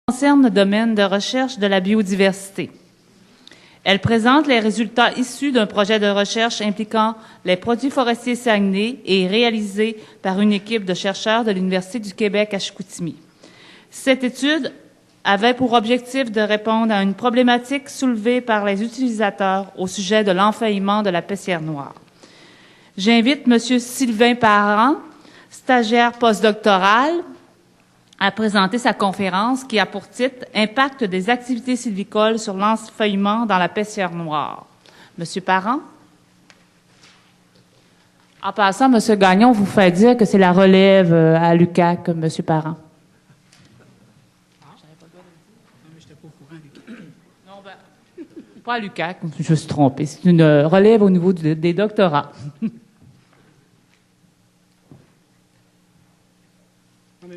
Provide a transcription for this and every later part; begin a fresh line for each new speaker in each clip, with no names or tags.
concerne le domaine de recherche de la biodiversité. Elle présente les résultats issus d'un projet de recherche impliquant les produits forestiers Saguenay et réalisé par une équipe de chercheurs de l'Université du Québec à Chicoutimi. Cette étude avait pour objectif de répondre à une problématique soulevée par les utilisateurs au sujet de l'enfeuillement de la pessière noire. J'invite M. Sylvain Parent, stagiaire postdoctoral, à présenter sa conférence qui a pour titre « Impact des activités sylvicoles sur l'enfeuillement dans la pessière noire ». Monsieur Parent? En passant, M. Gagnon vous fait dire que c'est la relève à l'UQAC, M. Parent. Non, pas à l'UQAC, je me suis trompée. C'est une relève au niveau des doctorats.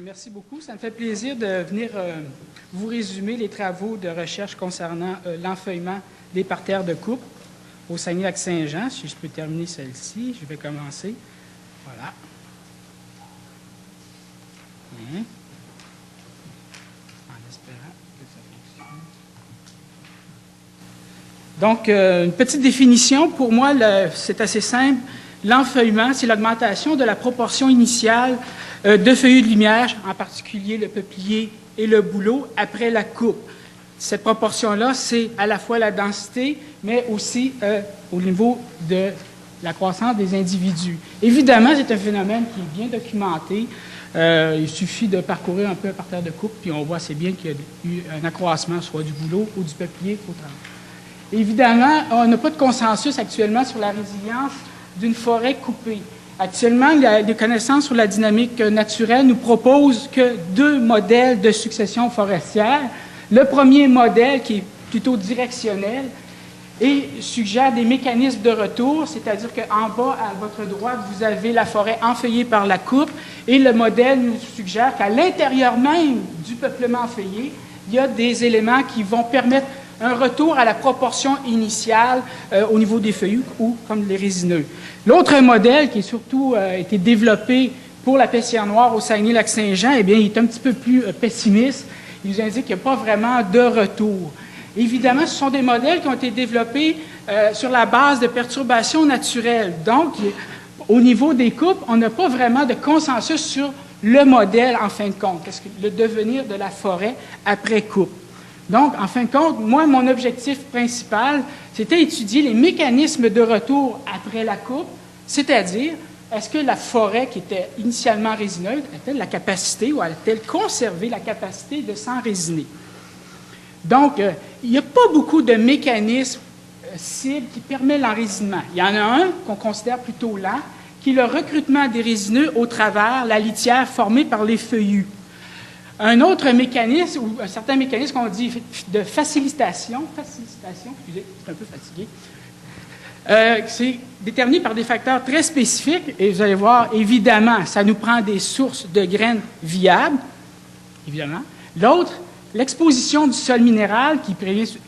Merci beaucoup. Ça me fait plaisir de venir vous résumer les travaux de recherche concernant l'enfeuillement des parterres de coupe au Saguenay-Lac-Saint-Jean. Si je peux terminer celle-ci, je vais commencer. Voilà. Bien. En espérant que ça fonctionne. Donc, une petite définition. Pour moi, c'est assez simple. L'enfeuillement, c'est l'augmentation de la proportion initiale de feuillus de lumière, en particulier le peuplier et le bouleau, après la coupe. Cette proportion-là, c'est à la fois la densité, mais aussi au niveau de la croissance des individus. Évidemment, c'est un phénomène qui est bien documenté. Il suffit de parcourir un peu un parterre de coupe, puis on voit assez bien qu'il y a eu un accroissement, soit du bouleau ou du peuplier au travail. Évidemment, on n'a pas de consensus actuellement sur la résilience d'une forêt coupée. Actuellement, les connaissances sur la dynamique naturelle nous proposent que deux modèles de succession forestière. Le premier modèle, qui est plutôt directionnel, et suggère des mécanismes de retour, c'est-à-dire qu'en bas, à votre droite, vous avez la forêt enfeuillée par la coupe, et le modèle nous suggère qu'à l'intérieur même du peuplement enfeuillé, il y a des éléments qui vont permettre un retour à la proportion initiale au niveau des feuillus ou comme les résineux. L'autre modèle qui est surtout été développé pour la pessière noire au Saguenay-Lac-Saint-Jean, eh bien, il est un petit peu plus pessimiste. Il nous indique qu'il n'y a pas vraiment de retour. Évidemment, ce sont des modèles qui ont été développés sur la base de perturbations naturelles. Donc, au niveau des coupes, on n'a pas vraiment de consensus sur le modèle en fin de compte, qu'est-ce que le devenir de la forêt après coupe. Donc, en fin de compte, moi, mon objectif principal, c'était étudier les mécanismes de retour après la coupe, c'est-à-dire, est-ce que la forêt qui était initialement résineuse a-t-elle la capacité ou a-t-elle conservé la capacité de s'enrésiner? Donc, il n'y a pas beaucoup de mécanismes cibles qui permettent l'enrésinement. Il y en a un qu'on considère plutôt lent, qui est le recrutement des résineux au travers la litière formée par les feuillus. Un autre mécanisme, ou un certain mécanisme qu'on dit de facilitation, excusez, je suis un peu fatigué, c'est déterminé par des facteurs très spécifiques, et vous allez voir, évidemment, ça nous prend des sources de graines viables, évidemment. L'autre, l'exposition du sol minéral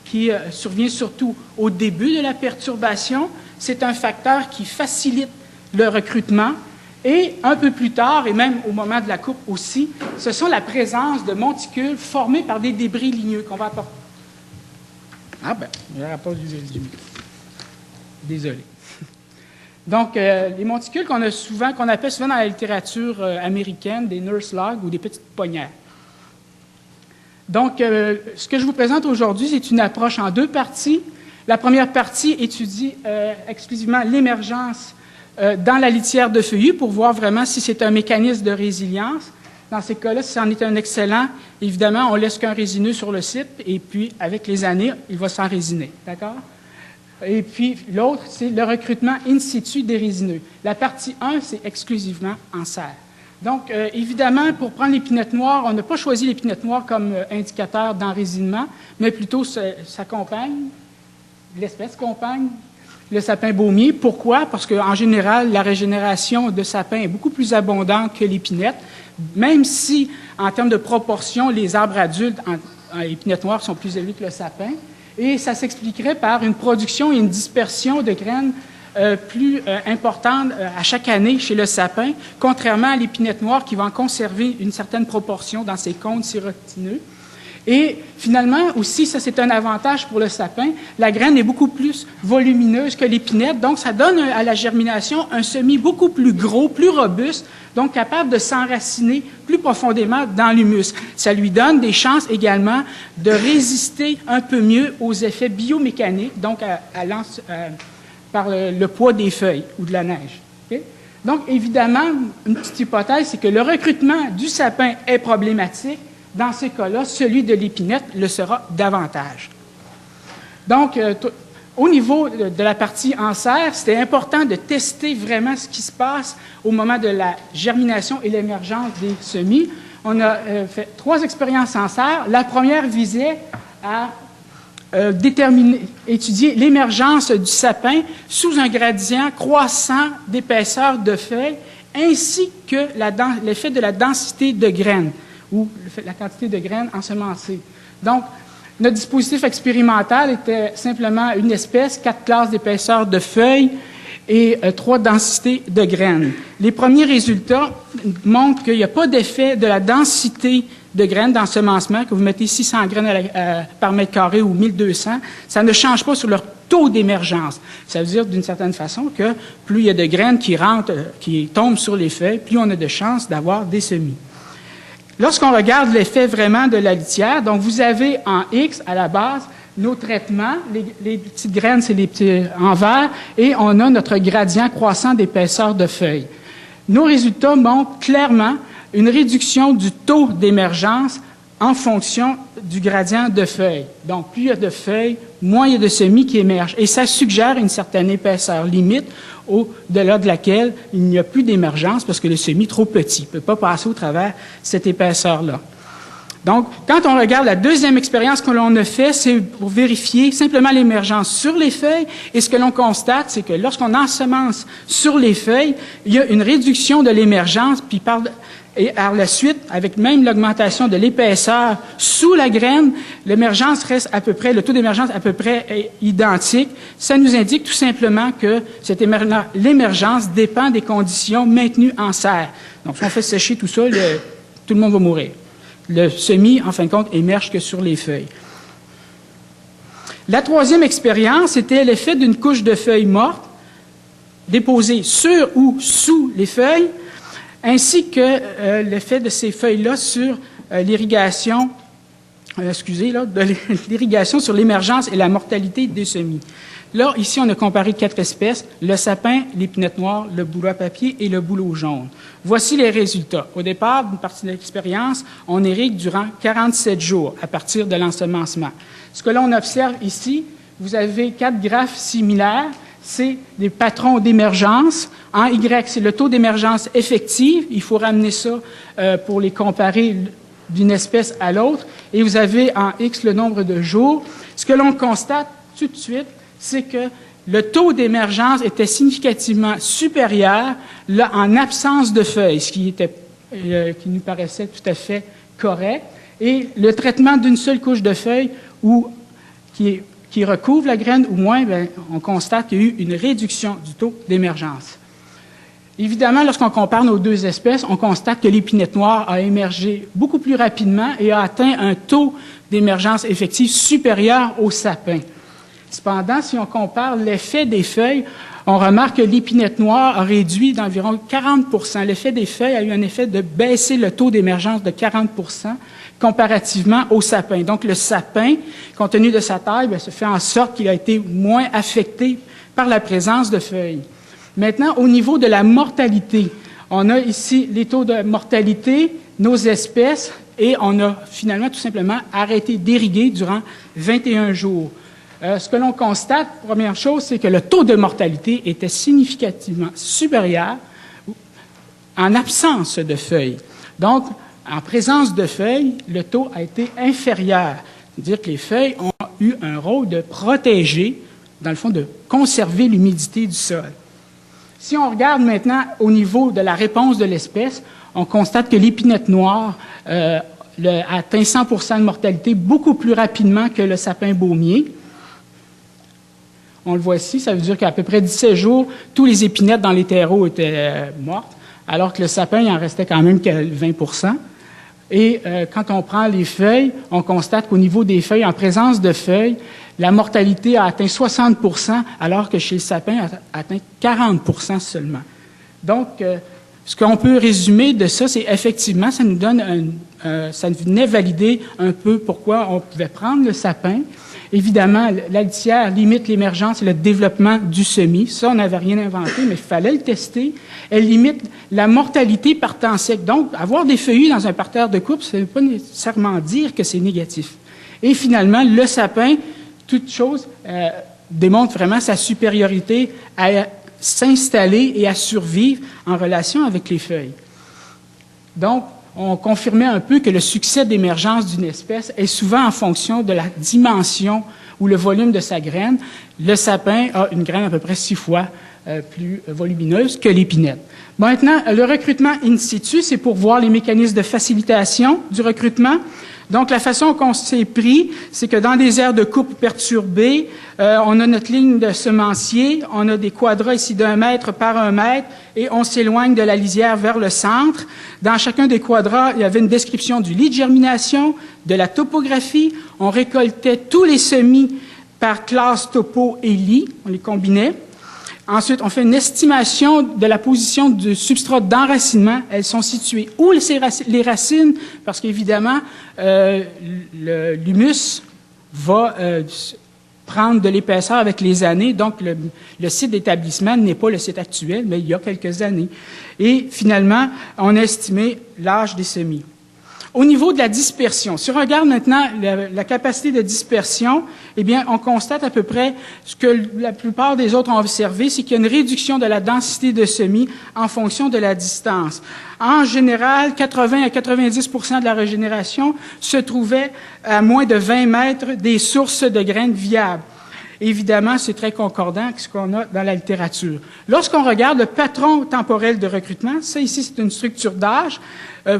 qui survient surtout au début de la perturbation, c'est un facteur qui facilite le recrutement. Et un peu plus tard, et même au moment de la coupe aussi, ce sont la présence de monticules formés par des débris ligneux qu'on va apporter. Ah ben, il n'y aura pas du micro. Désolé. Donc, les monticules qu'on appelle souvent dans la littérature américaine des nurse logs ou des petites ponnières. Donc, ce que je vous présente aujourd'hui, c'est une approche en deux parties. La première partie étudie exclusivement l'émergence dans la litière de feuillus pour voir vraiment si c'est un mécanisme de résilience. Dans ces cas-là, si c'en est un excellent, évidemment, on laisse qu'un résineux sur le site et puis, avec les années, il va s'enrésiner. D'accord? Et puis, l'autre, c'est le recrutement in situ des résineux. La partie 1, c'est exclusivement en serre. Donc, évidemment, pour prendre l'épinette noire, on n'a pas choisi l'épinette noire comme indicateur d'enrésinement, mais plutôt sa compagne, l'espèce compagne, le sapin baumier. Pourquoi? Parce qu'en général, la régénération de sapin est beaucoup plus abondante que l'épinette, même si, en termes de proportion, les arbres adultes en épinette noire sont plus élevés que le sapin. Et ça s'expliquerait par une production et une dispersion de graines plus importante à chaque année chez le sapin, contrairement à l'épinette noire qui va en conserver une certaine proportion dans ses cônes sirotineux. Et finalement, aussi, ça c'est un avantage pour le sapin, la graine est beaucoup plus volumineuse que l'épinette, donc ça donne à la germination un semis beaucoup plus gros, plus robuste, donc capable de s'enraciner plus profondément dans l'humus. Ça lui donne des chances également de résister un peu mieux aux effets biomécaniques, donc par le poids des feuilles ou de la neige. Okay? Donc, évidemment, une petite hypothèse, c'est que le recrutement du sapin est problématique. Dans ces cas-là, celui de l'épinette le sera davantage. Donc, au niveau de la partie en serre, c'était important de tester vraiment ce qui se passe au moment de la germination et l'émergence des semis. On a fait 3 expériences en serre. La première visait à étudier l'émergence du sapin sous un gradient croissant d'épaisseur de feuilles, ainsi que l'effet de la densité de graines, ou la quantité de graines ensemencées. Donc, notre dispositif expérimental était simplement une espèce, 4 classes d'épaisseur de feuilles et 3 densités de graines. Les premiers résultats montrent qu'il n'y a pas d'effet de la densité de graines d'ensemencement, que vous mettez 600 graines par mètre carré ou 1200, ça ne change pas sur leur taux d'émergence. Ça veut dire, d'une certaine façon, que plus il y a de graines qui tombent sur les feuilles, plus on a de chances d'avoir des semis. Lorsqu'on regarde l'effet vraiment de la litière, donc vous avez en X, à la base, nos traitements, les petites graines, c'est les petits en vert, et on a notre gradient croissant d'épaisseur de feuilles. Nos résultats montrent clairement une réduction du taux d'émergence en fonction du gradient de feuilles. Donc, plus il y a de feuilles, moins il y a de semis qui émergent. Et ça suggère une certaine épaisseur limite au-delà de laquelle il n'y a plus d'émergence parce que le semis est trop petit, ne peut pas passer au travers de cette épaisseur-là. Donc, quand on regarde la deuxième expérience que l'on a fait, c'est pour vérifier simplement l'émergence sur les feuilles. Et ce que l'on constate, c'est que lorsqu'on ensemence sur les feuilles, il y a une réduction de l'émergence, puis et par la suite, avec même l'augmentation de l'épaisseur sous la graine, l'émergence reste à peu près, le taux d'émergence à peu près identique. Ça nous indique tout simplement que l'émergence dépend des conditions maintenues en serre. Donc, si on fait sécher tout ça, tout le monde va mourir. Le semis, en fin de compte, émerge que sur les feuilles. La troisième expérience était l'effet d'une couche de feuilles mortes déposée sur ou sous les feuilles, ainsi que l'effet de ces feuilles-là sur l'irrigation, l'irrigation sur l'émergence et la mortalité des semis. Là, ici, on a comparé 4 espèces, le sapin, l'épinette noire, le bouleau à papier et le bouleau jaune. Voici les résultats. Au départ d'une partie de l'expérience, on irrigue durant 47 jours à partir de l'ensemencement. Ce que l'on observe ici, vous avez 4 graphes similaires. C'est des patrons d'émergence. En Y, c'est le taux d'émergence effective. Il faut ramener ça pour les comparer d'une espèce à l'autre. Et vous avez en X le nombre de jours. Ce que l'on constate tout de suite, c'est que le taux d'émergence était significativement supérieur là, en absence de feuilles, ce qui nous paraissait tout à fait correct. Et le traitement d'une seule couche de feuilles qui recouvre la graine ou moins, bien, on constate qu'il y a eu une réduction du taux d'émergence. Évidemment, lorsqu'on compare nos 2 espèces, on constate que l'épinette noire a émergé beaucoup plus rapidement et a atteint un taux d'émergence effective supérieur au sapin. Cependant, si on compare l'effet des feuilles, on remarque que l'épinette noire a réduit d'environ 40 %. L'effet des feuilles a eu un effet de baisser le taux d'émergence de 40 % comparativement au sapin. Donc, le sapin, compte tenu de sa taille, bien, se fait en sorte qu'il a été moins affecté par la présence de feuilles. Maintenant, au niveau de la mortalité, on a ici les taux de mortalité, nos espèces, et on a finalement tout simplement arrêté d'irriguer durant 21 jours. Ce que l'on constate, première chose, c'est que le taux de mortalité était significativement supérieur en absence de feuilles. Donc, en présence de feuilles, le taux a été inférieur. C'est-à-dire que les feuilles ont eu un rôle de protéger, dans le fond, de conserver l'humidité du sol. Si on regarde maintenant au niveau de la réponse de l'espèce, on constate que l'épinette noire atteint 100 % de mortalité beaucoup plus rapidement que le sapin baumier. On le voit ici, ça veut dire qu'à peu près 17 jours, tous les épinettes dans les terreaux étaient mortes, alors que le sapin, il en restait quand même que 20 %. Et quand on prend les feuilles, on constate qu'au niveau des feuilles, en présence de feuilles, la mortalité a atteint 60 % alors que chez le sapin, a atteint 40 % seulement. Donc, ce qu'on peut résumer de ça, c'est effectivement, ça nous donne ça venait valider un peu pourquoi on pouvait prendre le sapin. Évidemment, la litière limite l'émergence et le développement du semis. Ça, on n'avait rien inventé, mais il fallait le tester. Elle limite la mortalité par temps sec. Donc, avoir des feuillus dans un parterre de coupe, ça ne veut pas nécessairement dire que c'est négatif. Et finalement, le sapin, toute chose, démontre vraiment sa supériorité à s'installer et à survivre en relation avec les feuilles. Donc, on confirmait un peu que le succès d'émergence d'une espèce est souvent en fonction de la dimension ou le volume de sa graine. Le sapin a une graine à peu près 6 fois plus volumineuse que l'épinette. Maintenant, le recrutement in situ, c'est pour voir les mécanismes de facilitation du recrutement. Donc, la façon qu'on s'est pris, c'est que dans des aires de coupe perturbées, on a notre ligne de semencier, on a des quadras ici d'1 mètre par 1 mètre, et on s'éloigne de la lisière vers le centre. Dans chacun des quadras, il y avait une description du lit de germination, de la topographie. On récoltait tous les semis par classe topo et lit, on les combinait. Ensuite, on fait une estimation de la position du substrat d'enracinement. Elles sont situées où les racines? Parce qu'évidemment, l'humus va prendre de l'épaisseur avec les années. Donc, le site d'établissement n'est pas le site actuel, mais il y a quelques années. Et finalement, on a estimé l'âge des semis. Au niveau de la dispersion, si on regarde maintenant la capacité de dispersion, eh bien, on constate à peu près ce que la plupart des autres ont observé, c'est qu'il y a une réduction de la densité de semis en fonction de la distance. En général, 80 à 90 % de la régénération se trouvait à moins de 20 mètres des sources de graines viables. Évidemment, c'est très concordant avec ce qu'on a dans la littérature. Lorsqu'on regarde le patron temporel de recrutement, ça ici, c'est une structure d'âge.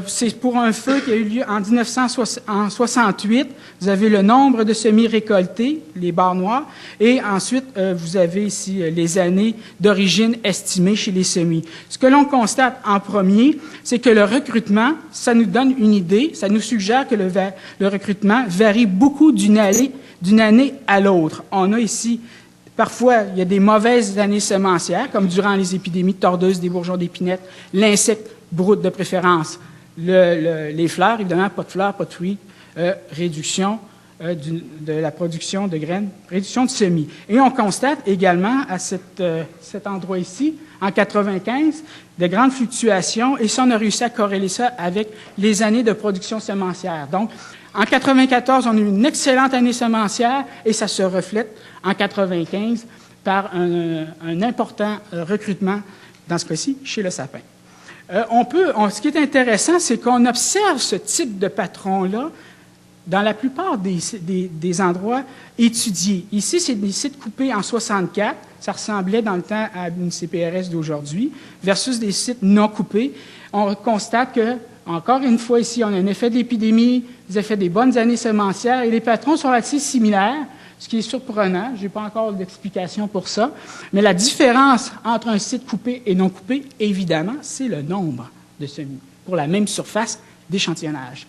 C'est pour un feu qui a eu lieu en 1968. Vous avez le nombre de semis récoltés, les barres noires, et ensuite, vous avez ici les années d'origine estimées chez les semis. Ce que l'on constate en premier, c'est que le recrutement, ça nous donne une idée, ça nous suggère que le recrutement varie beaucoup d'une année à l'autre. On a ici, parfois, il y a des mauvaises années semencières, comme durant les épidémies de tordeuses, des bourgeons d'épinette, l'insecte broute de préférence, les fleurs, évidemment, pas de fleurs, pas de fruits, réduction de la production de graines, réduction de semis. Et on constate également à cet endroit ici, en 95, de grandes fluctuations, et ça, on a réussi à corréler ça avec les années de production semencière. Donc, en 94, on a eu une excellente année semencière, et ça se reflète en 95 par un important recrutement, dans ce cas-ci, chez le sapin. Ce qui est intéressant, c'est qu'on observe ce type de patron-là dans la plupart des endroits étudiés. Ici, c'est des sites coupés en 64, ça ressemblait dans le temps à une CPRS d'aujourd'hui, versus des sites non coupés. On constate que, encore une fois ici, on a un effet de l'épidémie, des effets des bonnes années semencières, et les patrons sont assez similaires, ce qui est surprenant. Je n'ai pas encore d'explication pour ça. Mais la différence entre un site coupé et non coupé, évidemment, c'est le nombre de semis pour la même surface d'échantillonnage.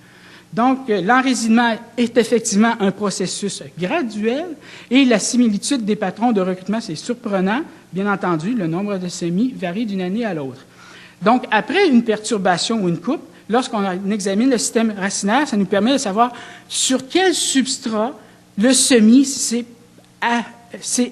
Donc, l'enracinement est effectivement un processus graduel et la similitude des patrons de recrutement, c'est surprenant. Bien entendu, le nombre de semis varie d'une année à l'autre. Donc, après une perturbation ou une coupe, lorsqu'on examine le système racinaire, ça nous permet de savoir sur quel substrat le semis s'est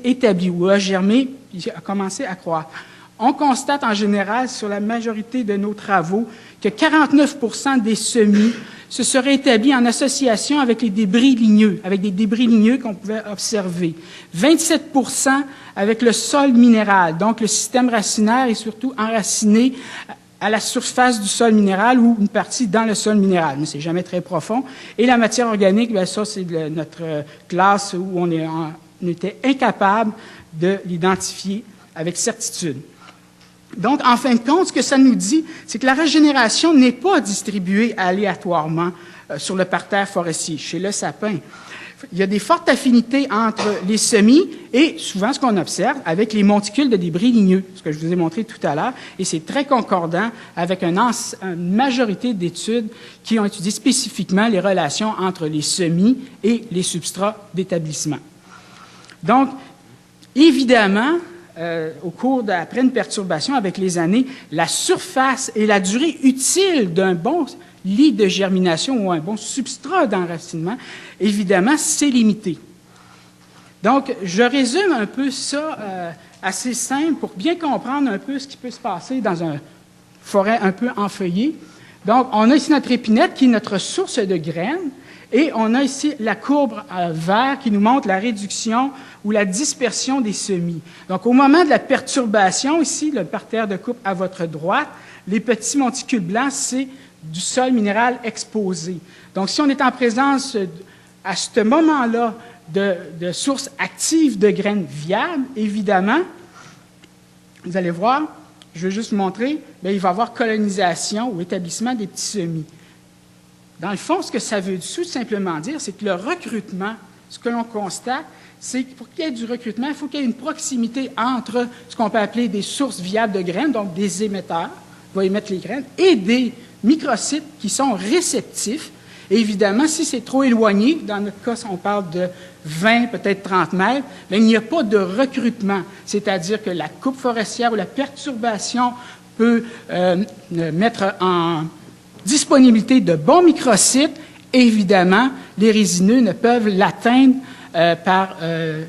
établi ou a germé et a commencé à croître. On constate en général sur la majorité de nos travaux que 49 % des semis se seraient établis en association avec les débris ligneux, avec des débris ligneux qu'on pouvait observer. 27 % avec le sol minéral. Donc, le système racinaire est surtout enraciné à la surface du sol minéral ou une partie dans le sol minéral, mais c'est jamais très profond. Et la matière organique, bien ça, c'est notre classe où on était incapable de l'identifier avec certitude. Donc, en fin de compte, ce que ça nous dit, c'est que la régénération n'est pas distribuée aléatoirement sur le parterre forestier, chez le sapin. Il y a des fortes affinités entre les semis et souvent ce qu'on observe avec les monticules de débris ligneux, ce que je vous ai montré tout à l'heure, et c'est très concordant avec une majorité d'études qui ont étudié spécifiquement les relations entre les semis et les substrats d'établissement. Donc, évidemment, après une perturbation avec les années, la surface et la durée utile d'un bon lit de germination ou un bon substrat d'enracinement, évidemment, c'est limité. Donc, je résume un peu ça assez simple pour bien comprendre un peu ce qui peut se passer dans une forêt un peu enfeuillée. Donc, on a ici notre épinette qui est notre source de graines et on a ici la courbe vert qui nous montre la réduction ou la dispersion des semis. Donc, au moment de la perturbation, ici, le parterre de coupe à votre droite, les petits monticules blancs, c'est du sol minéral exposé. Donc, si on est en présence à ce moment-là de sources actives de graines viables, évidemment, vous allez voir, je vais juste vous montrer, bien, il va y avoir colonisation ou établissement des petits semis. Dans le fond, ce que ça veut tout simplement dire, c'est que le recrutement, ce que l'on constate, c'est que pour qu'il y ait du recrutement, il faut qu'il y ait une proximité entre ce qu'on peut appeler des sources viables de graines, donc des émetteurs, qui vont émettre les graines, et des microcytes qui sont réceptifs. Et évidemment, si c'est trop éloigné, dans notre cas, si on parle de 20, peut-être 30 mètres, bien, il n'y a pas de recrutement. C'est-à-dire que la coupe forestière ou la perturbation peut mettre en disponibilité de bons microcytes. Évidemment, les résineux ne peuvent l'atteindre par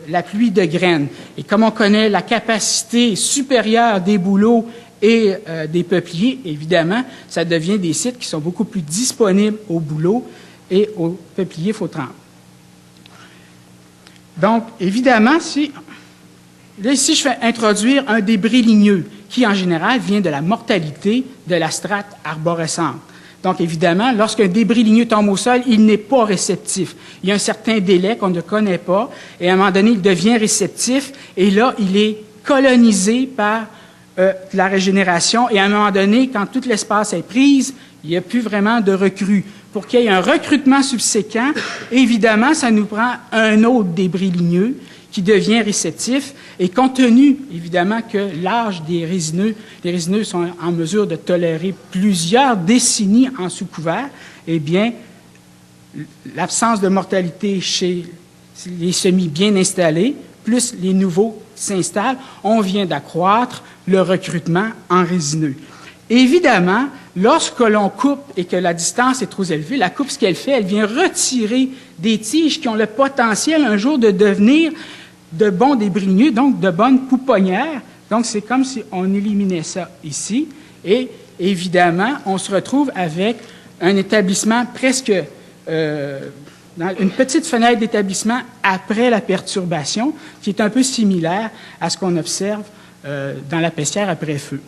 la pluie de graines. Et comme on connaît la capacité supérieure des bouleaux et des peupliers, évidemment, ça devient des sites qui sont beaucoup plus disponibles aux bouleaux et aux peupliers faux-trempes. Donc, évidemment, là, ici, je fais introduire un débris ligneux qui, en général, vient de la mortalité de la strate arborescente. Donc, évidemment, lorsqu'un débris ligneux tombe au sol, il n'est pas réceptif. Il y a un certain délai qu'on ne connaît pas, et à un moment donné, il devient réceptif, et là, il est colonisé par la régénération, et à un moment donné, quand tout l'espace est prise, il n'y a plus vraiment de recrue. Pour qu'il y ait un recrutement subséquent, évidemment, ça nous prend un autre débris ligneux qui devient réceptif, et compte tenu, évidemment, que l'âge des résineux, les résineux sont en mesure de tolérer plusieurs décennies en sous-couvert, eh bien, l'absence de mortalité chez les semis bien installés, plus les nouveaux qui s'installent, on vient d'accroître le recrutement en résineux. Évidemment, lorsque l'on coupe et que la distance est trop élevée, la coupe, ce qu'elle fait, elle vient retirer des tiges qui ont le potentiel un jour de devenir de bons débris ligneux, donc de bonnes pouponnières. Donc, c'est comme si on éliminait ça ici. Et évidemment, on se retrouve avec un établissement presque dans une petite fenêtre d'établissement après la perturbation, qui est un peu similaire à ce qu'on observe dans la pessière après feu.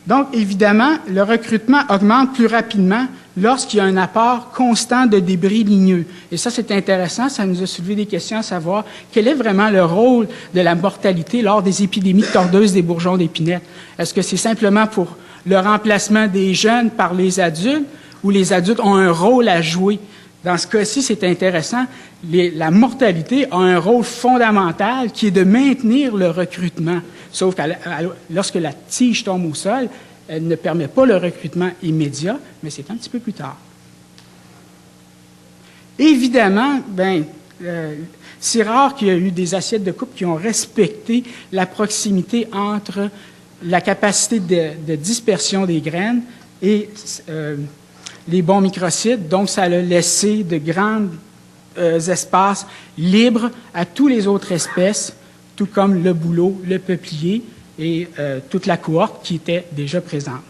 Donc, évidemment, le recrutement augmente plus rapidement lorsqu'il y a un apport constant de débris ligneux. Et ça, c'est intéressant, ça nous a soulevé des questions à savoir quel est vraiment le rôle de la mortalité lors des épidémies tordeuses des bourgeons d'épinette. Est-ce que c'est simplement pour le remplacement des jeunes par les adultes ou les adultes ont un rôle à jouer? Dans ce cas-ci, c'est intéressant, la mortalité a un rôle fondamental qui est de maintenir le recrutement. Sauf que lorsque la tige tombe au sol, elle ne permet pas le recrutement immédiat, mais c'est un petit peu plus tard. Évidemment, c'est rare qu'il y ait eu des assiettes de coupe qui ont respecté la proximité entre la capacité de dispersion des graines et les bons microcytes. Donc, ça a laissé de grands espaces libres à toutes les autres espèces, tout comme le bouleau, le peuplier et toute la cohorte qui était déjà présente.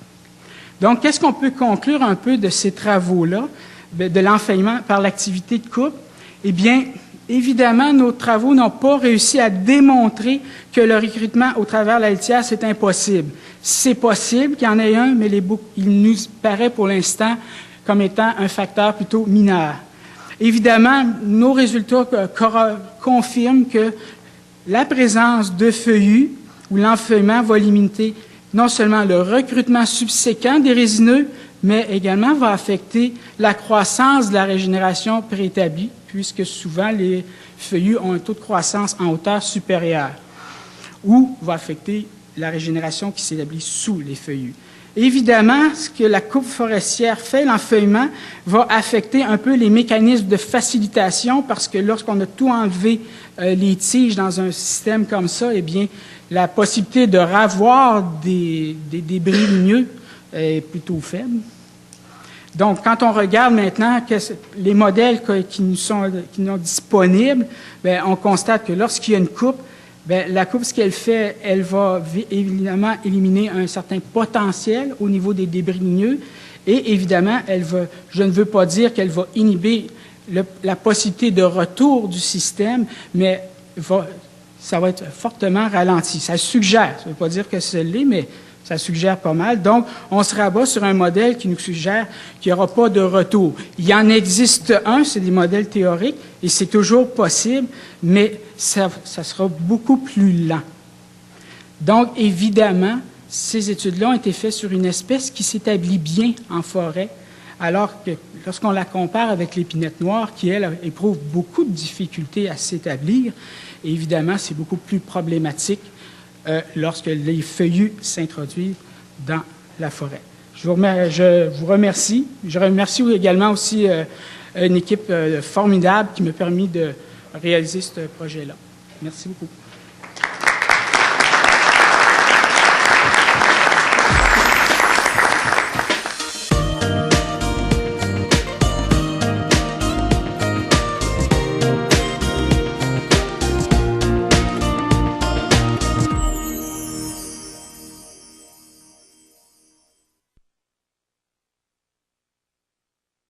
Donc, qu'est-ce qu'on peut conclure un peu de ces travaux-là, de l'enfeuillement par l'activité de coupe? Eh bien, évidemment, nos travaux n'ont pas réussi à démontrer que le recrutement au travers de la litière, c'est impossible. C'est possible qu'il y en ait un, mais il nous paraît pour l'instant comme étant un facteur plutôt mineur. Évidemment, nos résultats confirment que la présence de feuillus ou l'enfeuillement va limiter non seulement le recrutement subséquent des résineux, mais également va affecter la croissance de la régénération préétablie, puisque souvent les feuillus ont un taux de croissance en hauteur supérieure, ou va affecter la régénération qui s'établit sous les feuillus. Évidemment, ce que la coupe forestière fait, l'enfeuillement, va affecter un peu les mécanismes de facilitation parce que lorsqu'on a tout enlevé les tiges dans un système comme ça, eh bien, la possibilité de ravoir des débris ligneux est plutôt faible. Donc, quand on regarde maintenant les modèles qui nous sont disponibles, bien, on constate que lorsqu'il y a une coupe, bien, la coupe, ce qu'elle fait, elle va évidemment éliminer un certain potentiel au niveau des débris ligneux et évidemment, je ne veux pas dire qu'elle va inhiber la possibilité de retour du système, mais ça va être fortement ralenti. Ça suggère, ça ne veut pas dire que c'est l'est, mais ça suggère pas mal. Donc, on se rabat sur un modèle qui nous suggère qu'il n'y aura pas de retour. Il y en existe un, c'est des modèles théoriques, et c'est toujours possible, mais ça sera beaucoup plus lent. Donc, évidemment, ces études-là ont été faites sur une espèce qui s'établit bien en forêt, alors que lorsqu'on la compare avec l'épinette noire, qui, elle, éprouve beaucoup de difficultés à s'établir, évidemment, c'est beaucoup plus problématique lorsque les feuillus s'introduisent dans la forêt. Je vous remercie. Je remercie également aussi une équipe formidable qui m'a permis de réaliser ce projet-là. Merci beaucoup.